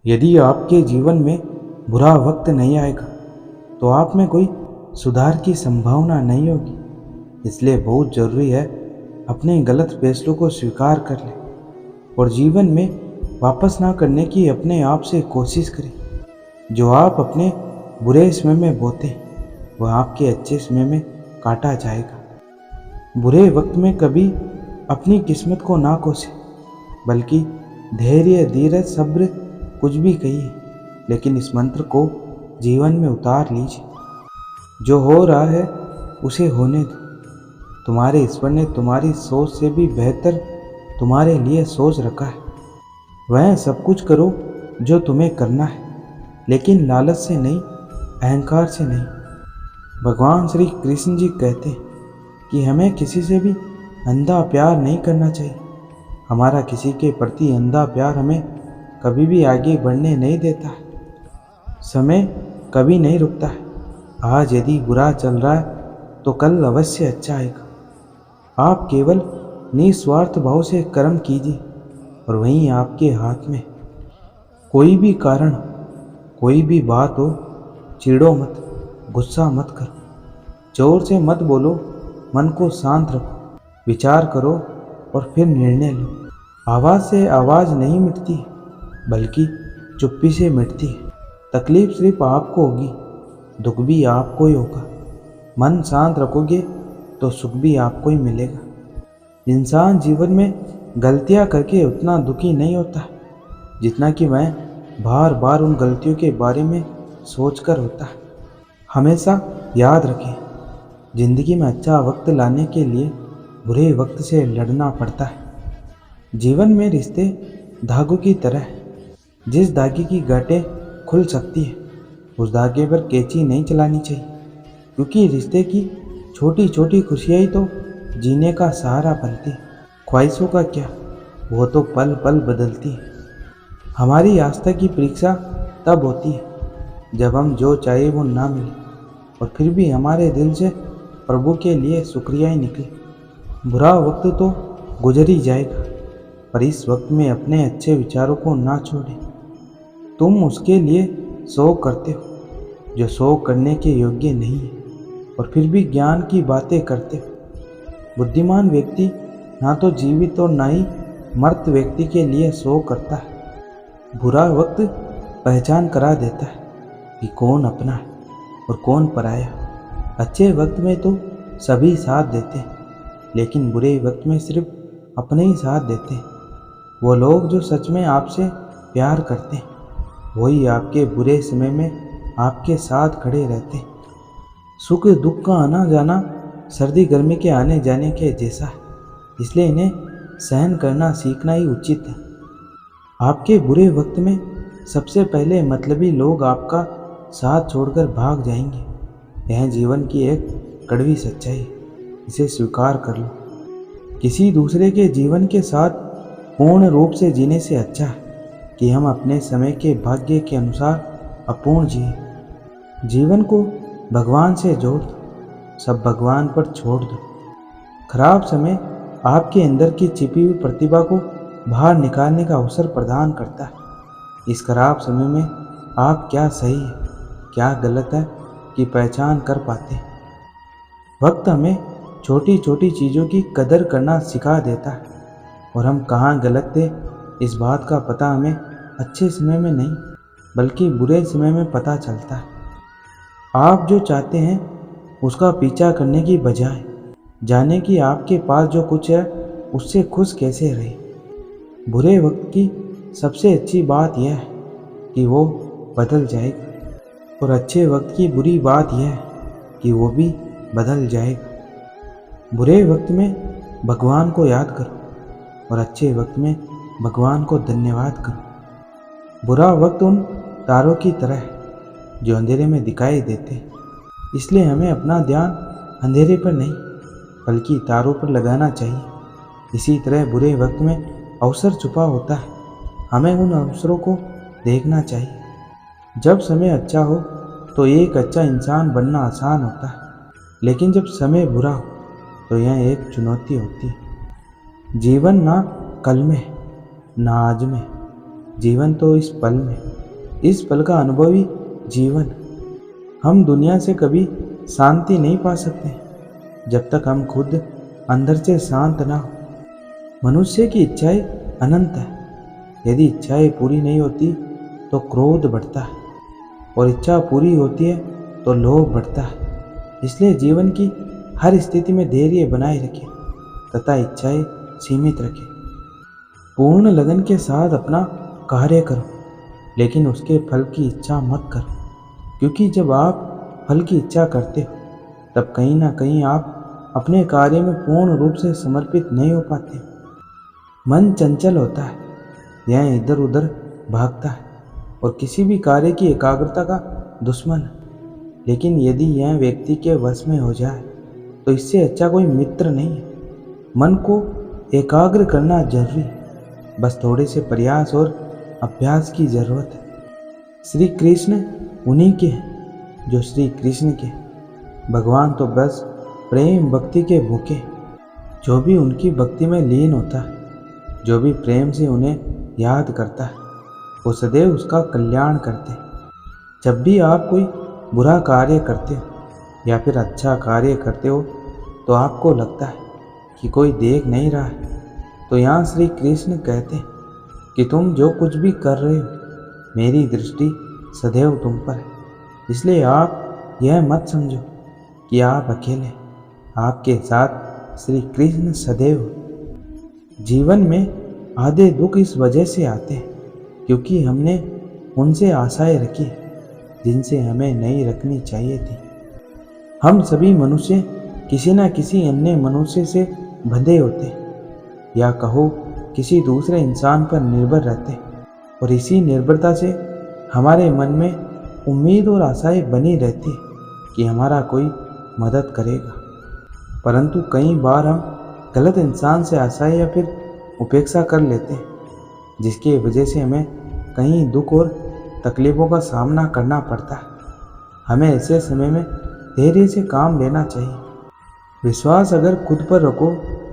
यदि आपके जीवन में बुरा वक्त नहीं आएगा तो आप में कोई सुधार की संभावना नहीं होगी। इसलिए बहुत ज़रूरी है अपने गलत फैसलों को स्वीकार कर लें और जीवन में वापस ना करने की अपने आप से कोशिश करें। जो आप अपने बुरे समय में बोते वह आपके अच्छे समय में काटा जाएगा। बुरे वक्त में कभी अपनी किस्मत को ना कोसें, बल्कि धैर्य, धीरज, सब्र कुछ भी कहिए, लेकिन इस मंत्र को जीवन में उतार लीजिए। जो हो रहा है उसे होने दो। तुम्हारे ईश्वर ने तुम्हारी सोच से भी बेहतर तुम्हारे लिए सोच रखा है। वह सब कुछ करो जो तुम्हें करना है, लेकिन लालच से नहीं, अहंकार से नहीं। भगवान श्री कृष्ण जी कहते हैं कि हमें किसी से भी अंधा प्यार नहीं करना चाहिए। हमारा किसी के प्रति अंधा प्यार हमें कभी भी आगे बढ़ने नहीं देता है। समय कभी नहीं रुकता है। आज यदि बुरा चल रहा है तो कल अवश्य अच्छा आएगा। आप केवल निस्वार्थ भाव से कर्म कीजिए और वहीं आपके हाथ में। कोई भी कारण, कोई भी बात हो, चिढ़ो मत, गुस्सा मत करो, जोर से मत बोलो, मन को शांत रखो, विचार करो और फिर निर्णय लो। आवाज़ से आवाज़ नहीं मिटती, बल्कि चुप्पी से मिटती है। तकलीफ सिर्फ आपको होगी, दुख भी आपको ही होगा। मन शांत रखोगे तो सुख भी आपको ही मिलेगा। इंसान जीवन में गलतियां करके उतना दुखी नहीं होता जितना कि वह बार बार उन गलतियों के बारे में सोचकर होता है। हमेशा याद रखें, जिंदगी में अच्छा वक्त लाने के लिए बुरे वक्त से लड़ना पड़ता है। जीवन में रिश्ते धागों की तरह है। जिस धागे की गांठें खुल सकती है उस धागे पर कैंची नहीं चलानी चाहिए, क्योंकि रिश्ते की छोटी छोटी खुशियाँ ही तो जीने का सहारा बनती है। ख्वाहिशों का क्या, वो तो पल पल बदलती है। हमारी आस्था की परीक्षा तब होती है जब हम जो चाहे वो ना मिले और फिर भी हमारे दिल से प्रभु के लिए शुक्रिया ही निकले। बुरा वक्त तो गुजर ही जाएगा, पर इस वक्त में अपने अच्छे विचारों को ना छोड़ें। तुम उसके लिए शोक करते हो जो शोक करने के योग्य नहीं है, और फिर भी ज्ञान की बातें करते हो। बुद्धिमान व्यक्ति ना तो जीवित और ना ही मर्त व्यक्ति के लिए शोक करता है। बुरा वक्त पहचान करा देता है कि कौन अपना है और कौन पराया। अच्छे वक्त में तो सभी साथ देते हैं, लेकिन बुरे वक्त में सिर्फ अपने ही साथ देते हैं। वो लोग जो सच में आपसे प्यार करते हैं वही आपके बुरे समय में आपके साथ खड़े रहते हैं। सुख दुख का आना जाना सर्दी गर्मी के आने जाने के जैसा है, इसलिए इन्हें सहन करना सीखना ही उचित है। आपके बुरे वक्त में सबसे पहले मतलबी लोग आपका साथ छोड़कर भाग जाएंगे। यह जीवन की एक कड़वी सच्चाई है, इसे स्वीकार कर लो। किसी दूसरे के जीवन के साथ पूर्ण रूप से जीने से अच्छा है कि हम अपने समय के भाग्य के अनुसार अपूर्ण जिए। जीवन को भगवान से जोड़ दो, सब भगवान पर छोड़ दो। खराब समय आपके अंदर की छिपी हुई प्रतिभा को बाहर निकालने का अवसर प्रदान करता है। इस खराब समय में आप क्या सही है, क्या गलत है कि पहचान कर पाते हैं। वक्त हमें छोटी छोटी चीज़ों की कदर करना सिखा देता है, और हम कहाँ गलत थे इस बात का पता हमें अच्छे समय में नहीं, बल्कि बुरे समय में पता चलता है। आप जो चाहते हैं उसका पीछा करने की बजाय जाने कि आपके पास जो कुछ है उससे खुश कैसे रहे। बुरे वक्त की सबसे अच्छी बात यह है कि वो बदल जाएगा, और अच्छे वक्त की बुरी बात यह है कि वो भी बदल जाएगा। बुरे वक्त में भगवान को याद करो और अच्छे वक्त में भगवान को धन्यवाद करो। बुरा वक्त उन तारों की तरह है जो अंधेरे में दिखाई देते हैं, इसलिए हमें अपना ध्यान अंधेरे पर नहीं बल्कि तारों पर लगाना चाहिए। इसी तरह बुरे वक्त में अवसर छुपा होता है, हमें उन अवसरों को देखना चाहिए। जब समय अच्छा हो तो एक अच्छा इंसान बनना आसान होता है, लेकिन जब समय बुरा हो तो यह एक चुनौती होती है। जीवन ना कल में, ना आज में, जीवन तो इस पल में, इस पल का अनुभवी जीवन। हम दुनिया से कभी शांति नहीं पा सकते जब तक हम खुद अंदर से शांत ना हो। मनुष्य की इच्छाएं अनंत है। यदि इच्छाएं पूरी नहीं होती तो क्रोध बढ़ता है, और इच्छा पूरी होती है तो लोभ बढ़ता है। इसलिए जीवन की हर स्थिति में धैर्य बनाए रखें तथा इच्छाएं सीमित रखें। पूर्ण लगन के साथ अपना कार्य करो, लेकिन उसके फल की इच्छा मत करो, क्योंकि जब आप फल की इच्छा करते हो तब कहीं ना कहीं आप अपने कार्य में पूर्ण रूप से समर्पित नहीं हो पाते। मन चंचल होता है, यह इधर उधर भागता है और किसी भी कार्य की एकाग्रता का दुश्मन है। लेकिन यदि यह व्यक्ति के वश में हो जाए तो इससे अच्छा कोई मित्र नहीं है। मन को एकाग्र करना जरूरी, बस थोड़े से प्रयास और अभ्यास की जरूरत है। श्री कृष्ण उन्हीं के हैं जो श्री कृष्ण के। भगवान तो बस प्रेम भक्ति के भूखे। जो भी उनकी भक्ति में लीन होता है, जो भी प्रेम से उन्हें याद करता है, वो सदैव उसका कल्याण करते हैं। जब भी आप कोई बुरा कार्य करते हो या फिर अच्छा कार्य करते हो तो आपको लगता है कि कोई देख नहीं रहा है, तो यहाँ श्री कृष्ण कहते हैं कि तुम जो कुछ भी कर रहे हो मेरी दृष्टि सदैव तुम पर है। इसलिए आप यह मत समझो कि आप अकेले, आपके साथ श्री कृष्ण सदैव। जीवन में आधे दुख इस वजह से आते हैं क्योंकि हमने उनसे आशाएं रखी जिनसे हमें नहीं रखनी चाहिए थी। हम सभी मनुष्य किसी न किसी अन्य मनुष्य से बंधे होते, या कहो किसी दूसरे इंसान पर निर्भर रहते, और इसी निर्भरता से हमारे मन में उम्मीद और आशाएं बनी रहती कि हमारा कोई मदद करेगा। परंतु कई बार हम गलत इंसान से आशाएं या फिर उपेक्षा कर लेते हैं, जिसकी वजह से हमें कहीं दुख और तकलीफ़ों का सामना करना पड़ता है। हमें ऐसे समय में धैर्य से काम लेना चाहिए। विश्वास अगर खुद पर रखो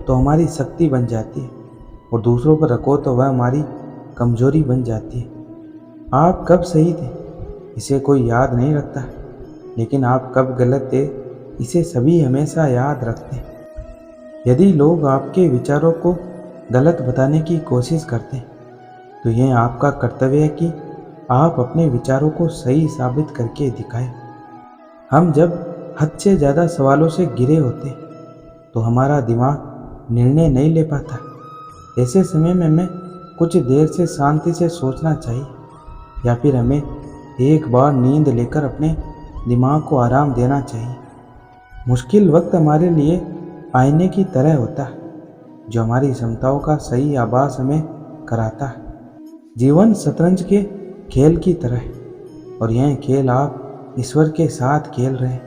तो हमारी शक्ति बन जाती है, और दूसरों पर रखो तो वह हमारी कमजोरी बन जाती है। आप कब सही थे इसे कोई याद नहीं रखता, लेकिन आप कब गलत थे इसे सभी हमेशा याद रखते हैं। यदि लोग आपके विचारों को गलत बताने की कोशिश करते हैं तो यह आपका कर्तव्य है कि आप अपने विचारों को सही साबित करके दिखाएं। हम जब हद से ज़्यादा सवालों से घिरे होते तो हमारा दिमाग निर्णय नहीं ले पाता। ऐसे समय में हमें कुछ देर से शांति से सोचना चाहिए, या फिर हमें एक बार नींद लेकर अपने दिमाग को आराम देना चाहिए। मुश्किल वक्त हमारे लिए आईने की तरह होता है जो हमारी क्षमताओं का सही आभास हमें कराता है। जीवन शतरंज के खेल की तरह है, और यह खेल आप ईश्वर के साथ खेल रहे हैं।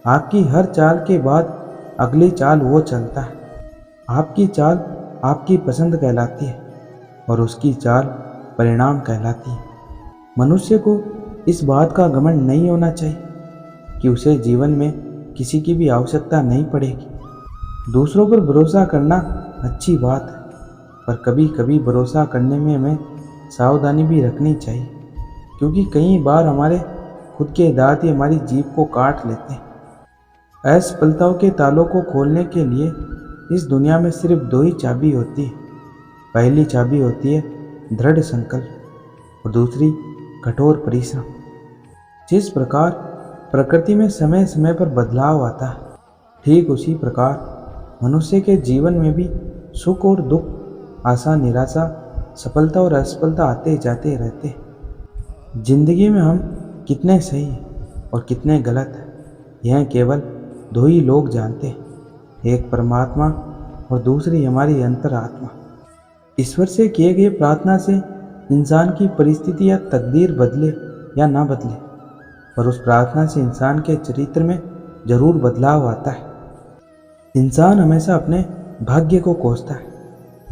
आपकी हर चाल के बाद अगली चाल वो चलता है। आपकी चाल आपकी पसंद कहलाती है और उसकी चाल परिणाम कहलाती है। मनुष्य को इस बात का घमंड नहीं होना चाहिए कि उसे जीवन में किसी की भी आवश्यकता नहीं पड़ेगी। दूसरों पर भरोसा करना अच्छी बात है, पर कभी कभी भरोसा करने में हमें सावधानी भी रखनी चाहिए, क्योंकि कई बार हमारे खुद के दांत ही हमारी जीभ को काट लेते हैं। असफलताओं के तालों को खोलने के लिए इस दुनिया में सिर्फ दो ही चाबी होती है। पहली चाबी होती है दृढ़ संकल्प और दूसरी कठोर परिश्रम। जिस प्रकार प्रकृति में समय समय पर बदलाव आता है, ठीक उसी प्रकार मनुष्य के जीवन में भी सुख और दुख, आशा निराशा, सफलता और असफलता आते जाते रहते हैं। जिंदगी में हम कितने सही और कितने गलत हैं, यह केवल दो ही लोग जानते हैं, एक परमात्मा और दूसरी हमारी अंतरात्मा। ईश्वर से किए गए प्रार्थना से इंसान की परिस्थिति या तकदीर बदले या ना बदले, पर उस प्रार्थना से इंसान के चरित्र में जरूर बदलाव आता है। इंसान हमेशा अपने भाग्य को कोसता है,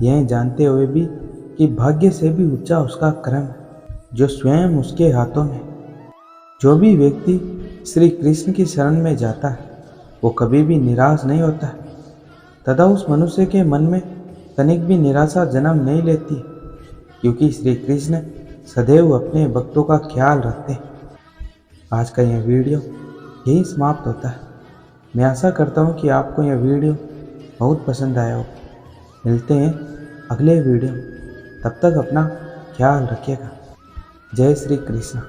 यह जानते हुए भी कि भाग्य से भी ऊंचा उसका कर्म है जो स्वयं उसके हाथों में। जो भी व्यक्ति श्री कृष्ण की शरण में जाता है वो कभी भी निराश नहीं होता तथा उस मनुष्य के मन में तनिक भी निराशा जन्म नहीं लेती। क्योंकि श्री कृष्ण सदैव अपने भक्तों का ख्याल रखते हैं। आज का यह वीडियो यही समाप्त होता है। मैं आशा करता हूँ कि आपको यह वीडियो बहुत पसंद आया हो। मिलते हैं अगले वीडियो में। तब तक अपना ख्याल रखिएगा। जय श्री कृष्ण।